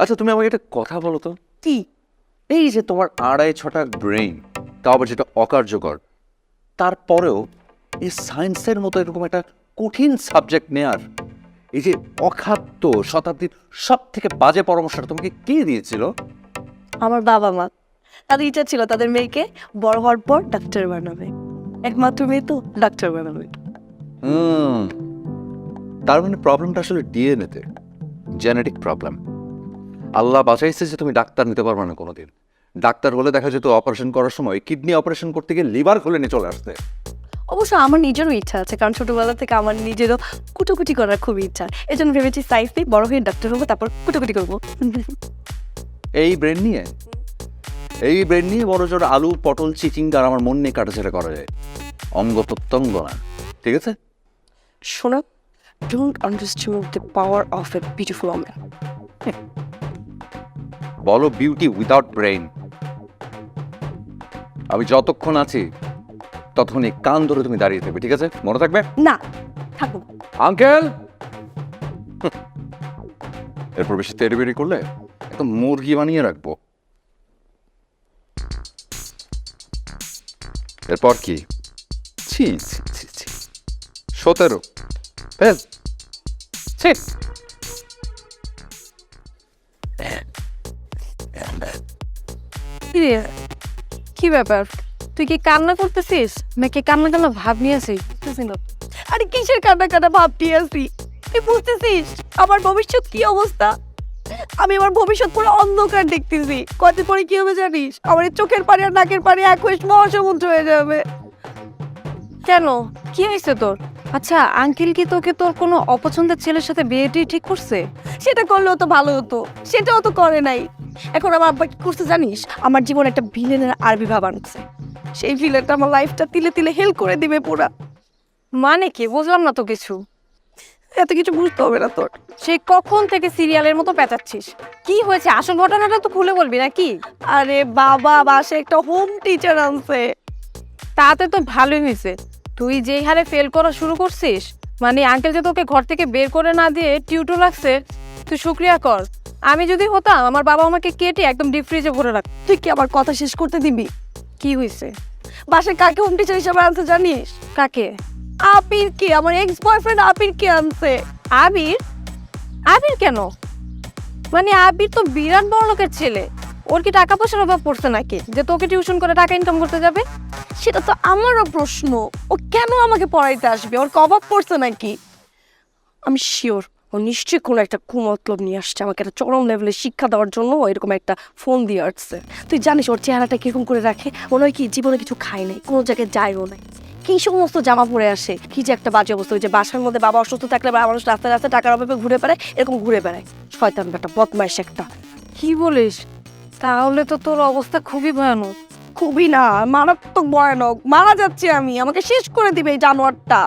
আচ্ছা তুমি আমাকে একটা কথা বলো তো, কি? এই যে তোমার 2.5-6টা ব্রেইন, তাও আবার যেটা অকার্যকর, তারপরেও এই সায়েন্সের মতো এরকম একটা কঠিন সাবজেক্ট নেয়ার এই যে অখাদ্য শতাব্দীর সব থেকে বাজে পরামর্শটা তোমাকে কে দিয়েছিল? আমার বাবা মা। তাদের ইচ্ছা ছিল তাদের মেয়েকে বড় হওয়ার পর ডাক্তার বানাবে। একমাত্র মেয়ে তো ডাক্তার বানাবে। হুম, তার মানে প্রবলেমটা আসলে ডিএনএতে, জেনেটিক প্রবলেম। আল্লাহ বাঁচাইছে যে তুমি ডাক্তার নিতে পারবে না কোনোদিন। ডাক্তার হলে দেখা যেত অপারেশন করার সময় কিডনি অপারেশন করতে গিয়ে লিভার খুলে নিয়ে চলে আসতে। অবশ্য আমার নিজেরও ইচ্ছা আছে, কারণ ছোটবেলা থেকে আমার নিজেরও কুটোকুটি করার খুবই ইচ্ছা। এই জন্য ভেবেছি সায়েন্স নিয়ে বড় হয়ে ডাক্তার হবো, তারপর কুটোকুটি করবো। এই ব্রেন নিয়ে বড় জোর আলু পটল চিচিঙ্গার আমার মন নিয়ে কাটাছেড়া করা যায়, অঙ্গ প্রত্যঙ্গ না। ঠিক আছে? শোনো, don't underestimate the power of a beautiful woman. বলো বিউটি উইদাউট ব্রেইন। আমি যতক্ষণ আছি ততক্ষণ এই কান ধরে তুমি দাঁড়িয়ে থাকবে, ঠিক আছে? মনে থাকবে? না, থাকবো। আঙ্কেল! এরপর বেশি তেড়িবেড়ি করলে একদম মুরগি বানিয়ে রাখবো। এরপর কি? ছি ছি ছি ছি, 17 ফেল। ছি। কি রে, কি ব্যাপার? তুই কি কান্না করতেছিস নাকি কান্না কান্না ভাব নিয়ে আসিস? বুঝতেছি না। আরে কিসের কান্না কান্না ভাবতে আছি? তুই বুঝতেছিস আমার ভবিষ্যৎ কি অবস্থা? আমি আমার ভবিষ্যৎ পুরো অন্ধকার দেখতেছি। কতদিন পরে কি হবে জানিস? আমার এই চোখের পানি আর নাকের পানি এক হয়ে মহাসমুদ্র হয়ে যাবে। কেন, কি হয়েছে তোর? আচ্ছা, আঙ্কেল কি তোকে তোর কোনো অপছন্দের ছেলের সাথে বিয়েটি ঠিক করছে? সেটা করলেও তো ভালো হতো, সেটাও তো করে নাই। এখন আমার আব্বা কি করছে জানিস? আমার জীবনে একটা ভিলেনের আরবি ভাব আনছে। সেই ভিলেনটা আমার লাইফটা তিলে তিলে হেল করে দিবে পুরা। মানে কি, বুঝলাম না তো কিছু। এত কিছু বুঝতে হবে না তোর। সেই কখন থেকে সিরিয়ালের মতো পেঁচাচ্ছিস? কি হয়েছে, আসল ঘটনাটা তো খুলে বলবি নাকি? আরে বাবা, বাসে একটা হোম টিচার আনছে। তাতে তো ভালোই হয়েছে। তুই যেই হারে ফেল করা শুরু করছিস, মানে আঙ্কেল যে তোকে ঘর থেকে বের করে না দিয়ে টিউটর রাখছে, তুই শুক্রিয়া কর। আমি যদি হতাম, আমার বাবা আমাকে কেটে একদম ডিপ ফ্রিজে ভরে রাখ। তুই কি আমার কথা শেষ করতে দিবি? কি হয়েছে? বাসে কাকে হোম টিচার হিসেবে আনছে জানিস? কাকে? আবির কে, আমার এক্স বয়ফ্রেন্ড আবির কে আনছে। আবির? আবির কেন? মানে আবির তো বিরাট বড় লোকের ছেলে। ওর কি টাকা পয়সার অভাব পড়ছে নাকি যে তোকে টিউশন করে টাকা ইনকাম করতে যাবে? সেটা তো আমারও প্রশ্ন। ও কেন আমাকে পড়াইতে আসবে? ওর কবাব পড়ছে নাকি? আমি শিওর ও নিশ্চয়ই কোনো একটা কুমতলব নিয়ে আসছে, আমাকে একটা চরম লেভেলের শিক্ষা দেওয়ার জন্য ও এরকম একটা ফোন দিয়ে আসছে। তুই জানিস ওর চেহারাটা কিরকম করে রাখে? মনে হয় কি জীবনে কিছু খায় নাই, কোনো জায়গায় যায়ও নাই, কি সমস্ত জামা পরে আসে। কি যে একটা বাজে অবস্থা। ওই যে বাসার মধ্যে বাবা অসুস্থ থাকলে বা মানুষ রাস্তায় রাস্তায় টাকার অভাবে ঘুরে বেড়ায়, এরকম ঘুরে বেড়ায়। শয়তান একটা বদমাইশ একটা। কি বলিস? তাহলে তো তোর অবস্থা খুবই ভয়ানক। খুবই না, মারাত্মক ভয়ানক। মারা যাচ্ছে আমি, আমাকে শেষ করে দিবে এই জানোয়ারটা।